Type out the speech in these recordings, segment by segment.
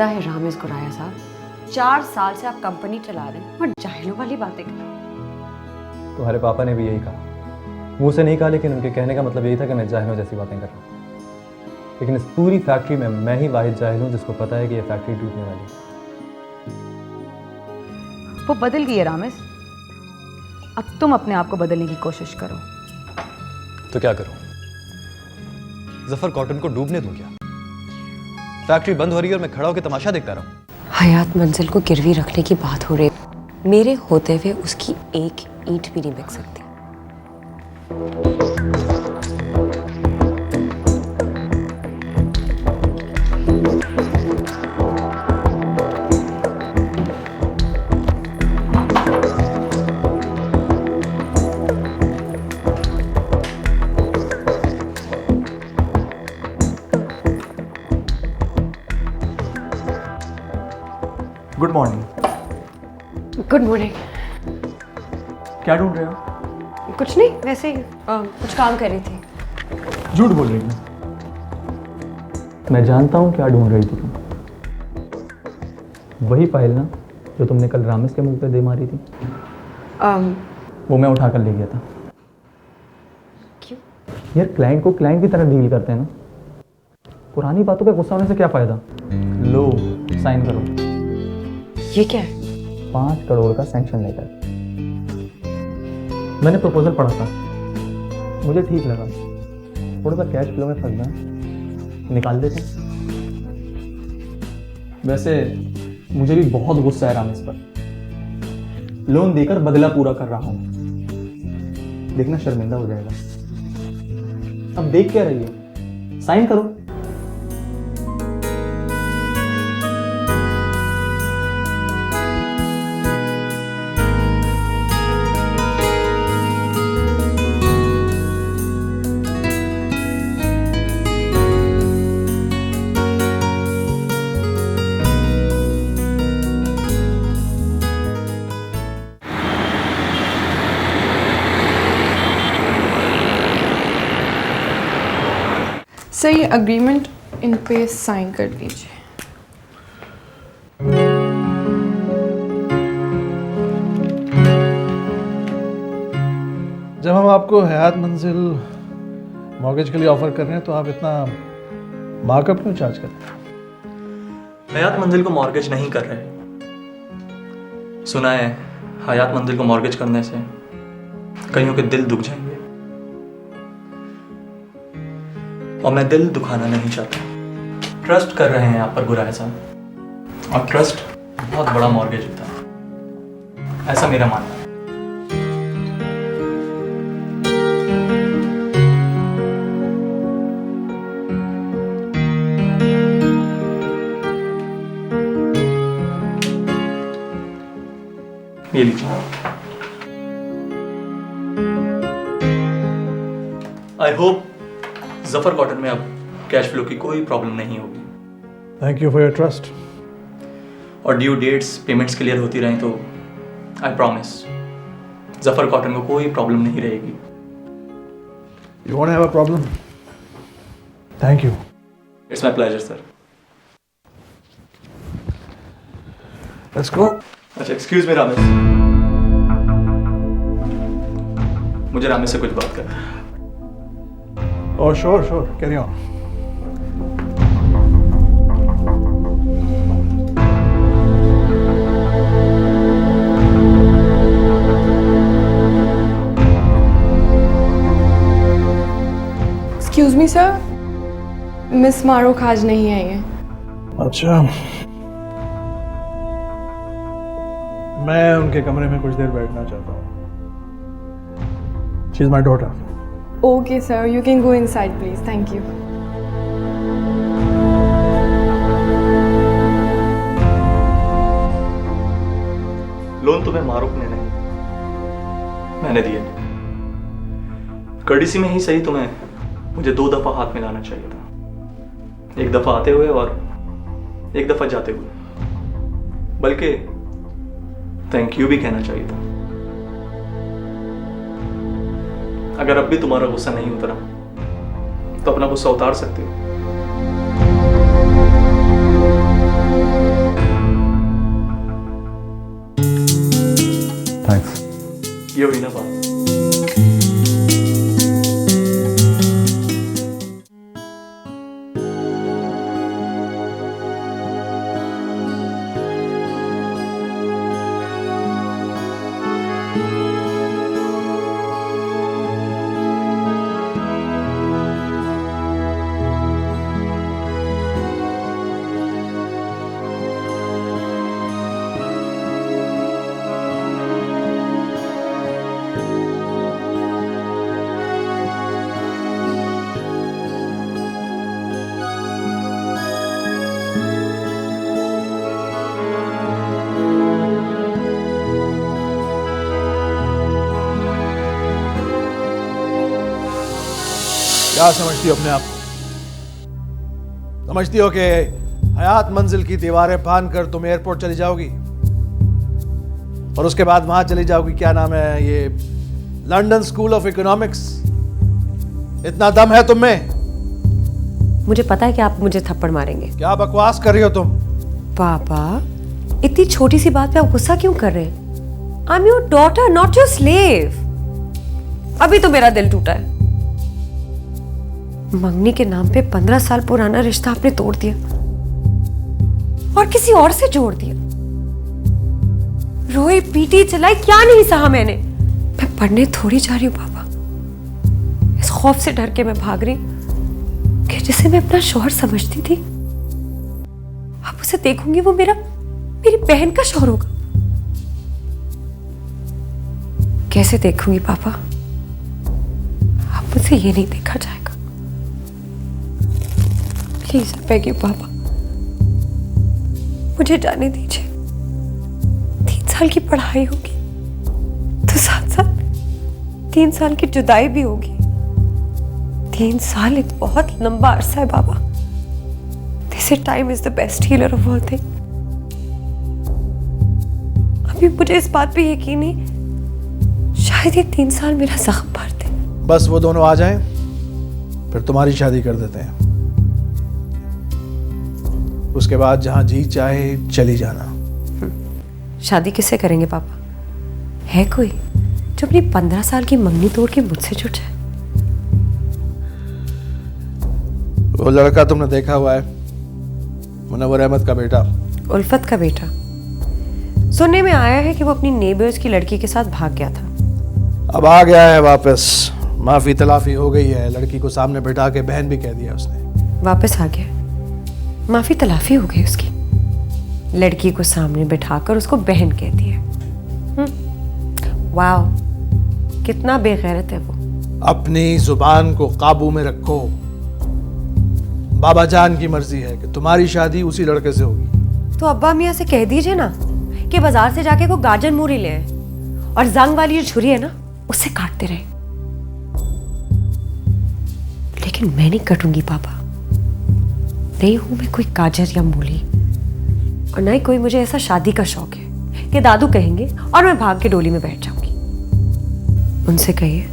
लगता है रामेश गुराया साहब, 4 साल से आप कंपनी चला रहे हैं और जाहिलों वाली बातें कर रहे हैं। तुम्हारे पापा ने भी यही कहा, मुंह से नहीं कहा, लेकिन उनके कहने का मतलब यही था कि मैं जाहिलों जैसी बातें कर रहा हूँ। लेकिन इस पूरी फैक्ट्री में मैं ही वाहिद जाहिल हूँ जिसको पता है कि ये फैक्ट्री टूटने वाली है। वो बदल गई है रामेश, अब तुम अपने आप को बदलने की कोशिश करो। तो क्या करूं? जफर कॉटन को डूबने दूं क्या? फैक्ट्री बंद हो रही है और मैं खड़ा होकर तमाशा देखता रहूं? हयात मंजिल को गिरवी रखने की बात हो रही है, मेरे होते हुए उसकी एक ईंट भी नहीं बिक सकती। Good morning. Good morning. क्या ढूंढ रहे हो? कुछ नहीं, वैसे ही कुछ काम कर रही थी। झूठ बोल रही हो। मैं जानता हूं क्या ढूंढ रही थी तुम। वही फाइल ना जो तुमने कल रामेश के मुंह पे दे मारी थी। वो मैं उठा कर ले गया था। क्यों? यार, क्लाइंट को क्लाइंट की तरह डील करते हैं ना। पुरानी बातों पे गुस्सा होने से क्या फायदा। लो, साइन करो। ये क्या है? 5 करोड़ का सैंक्शन लेटर। मैंने प्रपोजल पढ़ा था, मुझे ठीक लगा। थोड़ा सा कैश फ्लो में फंस गया, निकाल देते हैं। वैसे मुझे भी बहुत गुस्सा है रामेश पर। लोन देकर बदला पूरा कर रहा हूं, देखना शर्मिंदा हो जाएगा। अब देख क्या रही है, साइन करो। सर, ये अग्रीमेंट इन पे साइन कर दीजिए। जब हम आपको हयात मंजिल मॉर्गेज के लिए ऑफर कर रहे हैं तो आप इतना मार्कअप क्यों चार्ज करते हैं? हयात मंजिल को मॉर्गेज नहीं कर रहे। सुना है हयात मंजिल को मॉर्गेज करने से कईयों के दिल दुख जाएंगे, और मैं दिल दुखाना नहीं चाहता। ट्रस्ट कर रहे हैं आप पर गुराया साहब, और ट्रस्ट बहुत बड़ा मॉर्गेज होता है, ऐसा मेरा मानना है। ये लीजिए। आई होप जफर कॉटन में अब कैश फ्लो की कोई प्रॉब्लम नहीं होगी। Thank you for your trust. और ड्यू डेट्स, पेमेंट्स क्लियर होती रहें तो आई प्रॉमिस जफर कॉटन को कोई प्रॉब्लम नहीं रहेगी। You want to have a problem? Thank you. It's my pleasure sir. Let's go. अच्छा, एक्सक्यूज मी रामेश, मुझे रामेश से कुछ बात करना है। Oh, sure, carry on. Excuse me sir, miss Marukh आज नहीं आई है। अच्छा, मैं उनके कमरे में कुछ देर बैठना चाहता हूँ। She is my daughter. Okay sir, you can go inside please. Thank you. Loan तुम्हें मारूफ ने नहीं, मैंने दिए। कर्डिसी में ही सही, तुम्हें मुझे 2 दफा हाथ मिलाना चाहिए था। एक दफा आते हुए और एक दफा जाते हुए। बल्कि थैंक यू भी कहना चाहिए था। अगर अब भी तुम्हारा गुस्सा नहीं उतरा तो अपना गुस्सा उतार सकते हो। थैंक्स। ये हुई ना बात। क्या समझती हो अपने आप को? समझती हो कि हयात मंजिल की दीवारें फान कर तुम एयरपोर्ट चली जाओगी और उसके बाद वहां चली जाओगी, क्या नाम है ये, लंदन स्कूल ऑफ इकोनॉमिक्स? इतना दम है तुम में? मुझे पता है कि आप मुझे थप्पड़ मारेंगे। क्या बकवास कर रही हो तुम? पापा, इतनी छोटी सी बात पे आप गुस्सा क्यों कर रहे हैं? I am your daughter, not your slave. अभी तो मेरा दिल टूटा है। मंगनी के नाम पे 15 साल पुराना रिश्ता आपने तोड़ दिया और किसी और से जोड़ दिया। रोई पीटी चलाई, क्या नहीं सहा मैंने। मैं पढ़ने थोड़ी जा रही हूँ पापा, इस खौफ से डर के मैं भाग रही हूँ कि जिसे मैं अपना शौहर समझती थी, अब उसे देखूंगी वो मेरी बहन का शौहर होगा। कैसे देखूंगी पापा? अब मुझसे ये नहीं देखा जाएगा। प्लीज आई बेग यू पापा, मुझे जाने दीजिए। 3 साल की पढ़ाई होगी तो साथ साथ 3 साल की जुदाई भी होगी। 3 साल एक बहुत लंबा अरसा है बाबा। They say time is the best healer of all things. अभी मुझे इस बात पे यकीन नहीं, शायद ये 3 साल मेरा जख्म भर दे। बस वो दोनों आ जाएं, फिर तुम्हारी शादी कर देते हैं। उसके बाद जहां जी चाहे चली जाना। शादी किससे करेंगे पापा? है कोई जो अपनी 15 साल की मंगनी तोड़ के मुझसे जुट जाए? वो लड़का तुमने देखा हुआ है, मुनव्वर अहमद का बेटा। उल्फत का बेटा। सुनने में आया है कि वो अपनी नेबर्स की लड़की के साथ भाग गया था। अब आ गया है वापस, माफी तलाफी हो गई है, लड़की को सामने बैठा के बहन भी कह दिया उसने। वापस आ गया, माफी तलाफी हो गई उसकी, लड़की को सामने बिठाकर उसको बहन कह दिया। वाओ, कितना बेगैरत है वो। अपनी जुबान को काबू में रखो। बाबा जान की मर्जी है कि तुम्हारी शादी उसी लड़के से होगी। तो अब्बा मियाँ से कह दीजिए ना कि बाजार से जाके को गाजर मूरी ले आए और जंग वाली जो छुरी है ना उससे काटते रहे। लेकिन मैं नहीं कटूंगी पापा। नहीं हूं मैं कोई गाजर या मूली, और ना ही कोई मुझे ऐसा शादी का शौक है कि दादू कहेंगे और मैं भाग के डोली में बैठ जाऊंगी। उनसे कहिए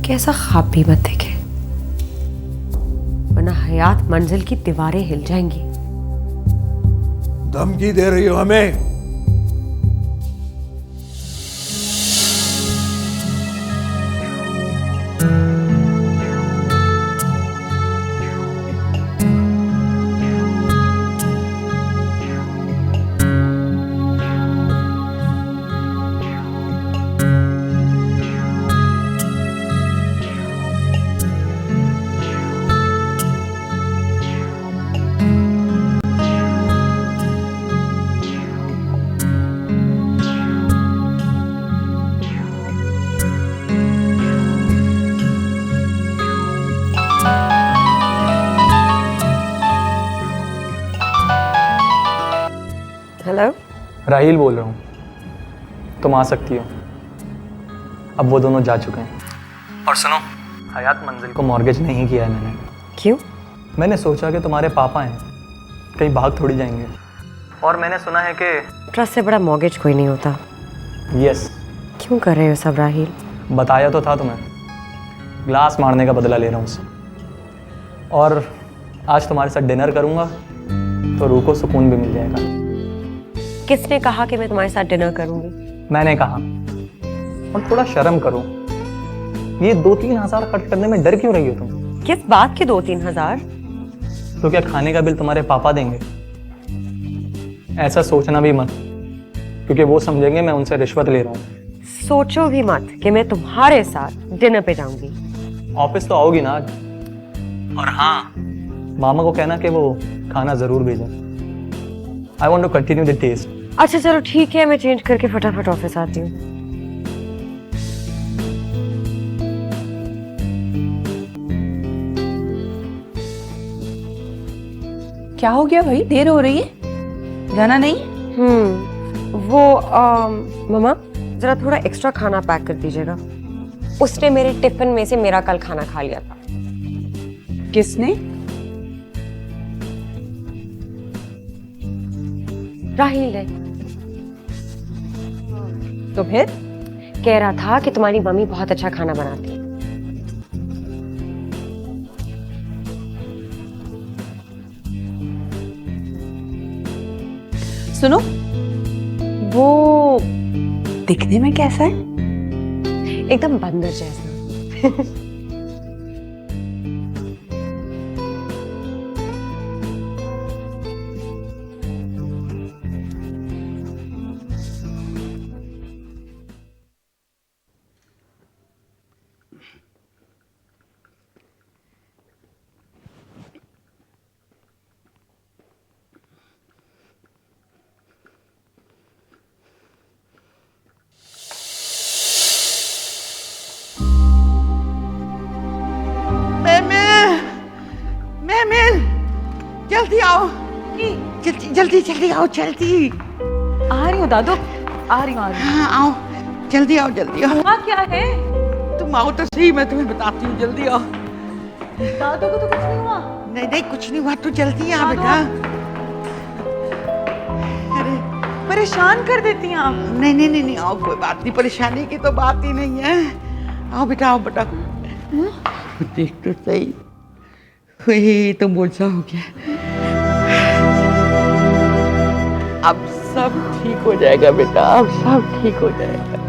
कि ऐसा ख्वाब भी मत देखे, वरना हयात मंजिल की दीवारें हिल जाएंगी। धमकी दे रही हो हमें? हेलो, राहील बोल रहा हूँ, तुम आ सकती हो। अब वो दोनों जा चुके हैं। और सुनो, हयात मंजिल को मॉर्गेज नहीं किया है मैंने। क्यों? मैंने सोचा कि तुम्हारे पापा हैं, कहीं भाग थोड़ी जाएंगे। और मैंने सुना है कि ट्रस्ट से बड़ा मॉर्गेज कोई नहीं होता। यस, क्यों कर रहे हो सब राहील? बताया तो था तुम्हें, ग्लास मारने का बदला ले रहा हूँ उससे। और आज तुम्हारे साथ डिनर करूँगा तो रूह को सुकून भी मिल जाएगा। किसने कहा कि मैं तुम्हारे साथ डिनर करूंगी? मैंने कहा। और थोड़ा शर्म करो, ये 2-3 हज़ार खर्च करने में डर क्यों रही हो तुम? किस बात के 2-3 हजार? तो क्या खाने का बिल तुम्हारे पापा देंगे? ऐसा सोचना भी मत, क्योंकि वो समझेंगे मैं उनसे रिश्वत ले रहा हूँ। सोचो भी मत कि मैं तुम्हारे साथ डिनर पे जाऊंगी। ऑफिस तो आओगी ना आज? और हाँ, मामा को कहना कि वो खाना जरूर भेजें। I want to continue the test. अच्छा चलो ठीक है, मैं चेंज करके फटाफट ऑफिस आती हूँ। क्या हो गया भाई, देर हो रही है, जाना नहीं? वो मम्मा जरा थोड़ा एक्स्ट्रा खाना पैक कर दीजिएगा। उसने मेरे टिफिन में से मेरा कल खाना खा लिया था। किसने? राहिल ने। तो फिर? कह रहा था कि तुम्हारी मम्मी बहुत अच्छा खाना बनाती है। सुनो, वो दिखने में कैसा है? एकदम बंदर जैसा। मेल जल्दी आओ, जल्दी जल्दी जल्दी आओ, जल्दी। आ रही हूँ दादू, आ रही हूँ। हाँ आओ, जल्दी आओ, जल्दी आओ। हुआ क्या है? तुम आओ तो सही, मैं तुम्हें बताती हूँ, जल्दी आओ। दादू को तो कुछ नहीं हुआ? नहीं नहीं कुछ नहीं हुआ, तू जल्दी आ बेटा। अरे परेशान कर देती हैं आप। नहीं नहीं नहीं नहीं, आओ, कोई बात नहीं, परेशानी की तो बात ही नहीं है। आओ बेटा, आओ बेटा। देख तो सही, वही तो बोझा हो गया। अब सब ठीक हो जाएगा बेटा, अब सब ठीक हो जाएगा।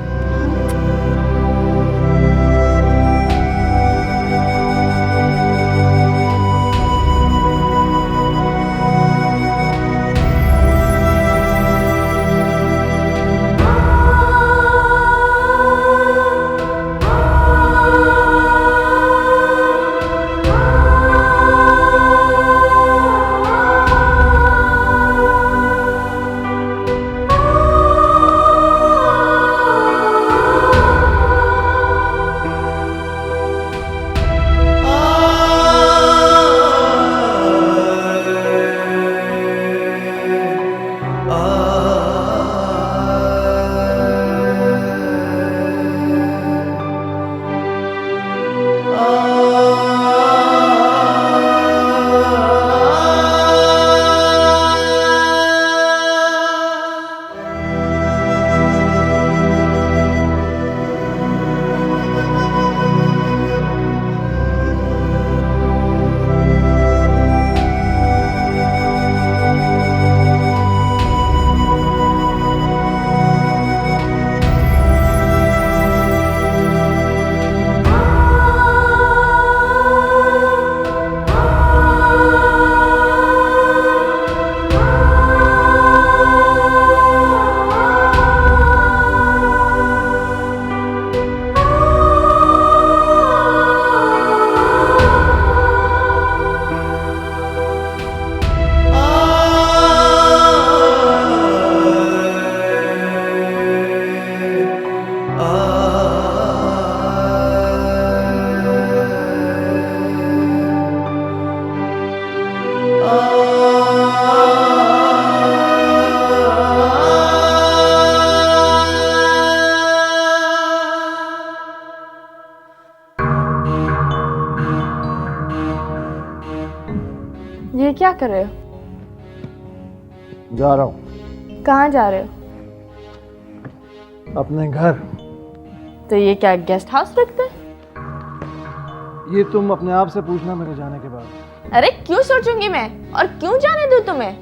ये क्या कर रहे हो? जा रहा हूँ कहाँ जा रहे हो? अपने घर। तो ये क्या गेस्ट हाउस रखते हैं? ये तुम अपने आप से पूछना मेरे जाने के बाद। अरे क्यों सोचूंगी मैं, और क्यों जाने दूँ तुम्हें?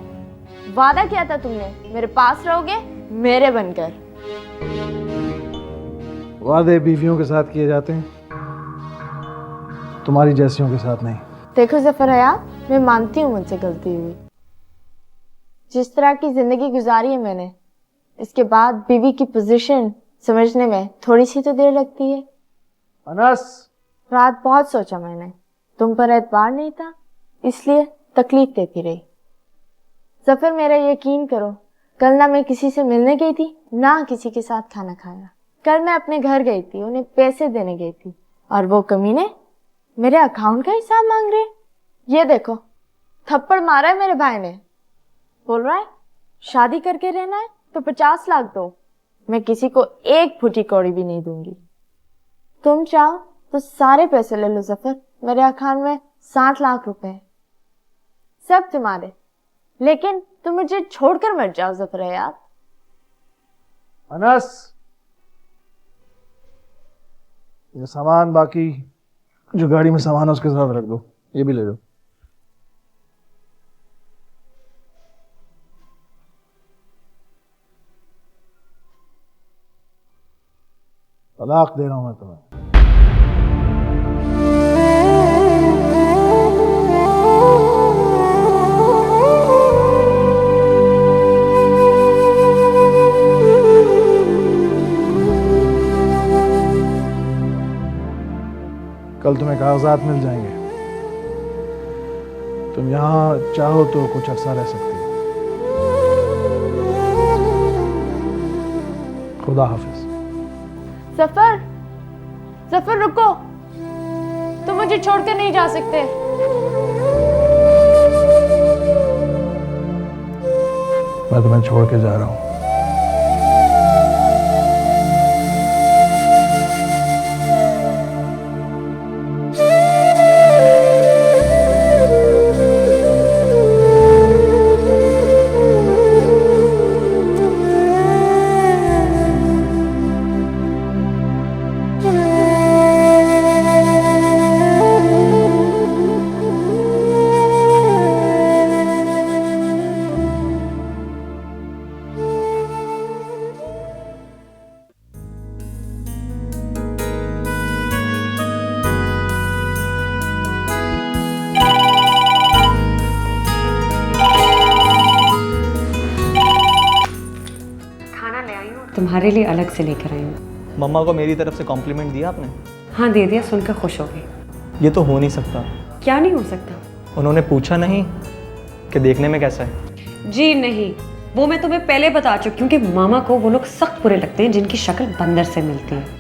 वादा किया था तुमने, मेरे पास रहोगे मेरे बनकर। वादे बीवियों के साथ किए जाते हैं, तुम्हारी जैसियों के साथ नहीं। देखो जफर हयात, मैं मानती हूँ मुझसे गलती हुई। जिस तरह की जिंदगी गुजारी है मैंने, इसके बाद बीवी की पोजीशन समझने में थोड़ी सी तो देर लगती है। अनस, रात बहुत सोचा मैंने, तुम पर एतबार नहीं था, इसलिए तकलीफ देती रही। जफर मेरा यकीन करो, कल ना मैं किसी से मिलने गई थी, ना किसी के साथ खाना खाया। कल मैं अपने घर गई थी, उन्हें पैसे देने गई थी, और वो कमीने मेरे अकाउंट का हिसाब मांग रहे। ये देखो, थप्पड़ मारा है मेरे भाई ने, बोल रहा है शादी करके रहना है तो 50 लाख दो, मैं किसी को एक फुटी कौड़ी भी नहीं दूंगी। तुम चाहो तो सारे पैसे ले लो जफर, मेरे अकाउंट में 60 लाख रुपए है, सब तुम्हारे, लेकिन तुम मुझे छोड़कर मत जाओ जफर यार। अनस, ये सामान बाकी जो गाड़ी में सामान है उसके साथ रख दो, ये भी ले लो। तलाक दे रहा हूं मैं तुम्हें। कल तुम्हें कागजात मिल जाएंगे, तुम यहां चाहो तो कुछ अरसा रह सकती हो। खुदा हाफिज। जफर, जफर रुको, तुम मुझे छोड़कर नहीं जा सकते। मैं तुम्हें छोड़ के जा रहा हूं। तुम्हारे लिए अलग से लेकर आई हूँ। मम्मा को मेरी तरफ से कॉम्प्लीमेंट दिया आपने? हाँ दे दिया, सुनकर खुश हो गई। ये तो हो नहीं सकता। क्या नहीं हो सकता? उन्होंने पूछा नहीं कि देखने में कैसा है? जी नहीं, वो मैं तुम्हें पहले बता चुकी हूँ कि मामा को वो लोग सख्त बुरे लगते हैं जिनकी शक्ल बंदर से मिलती है।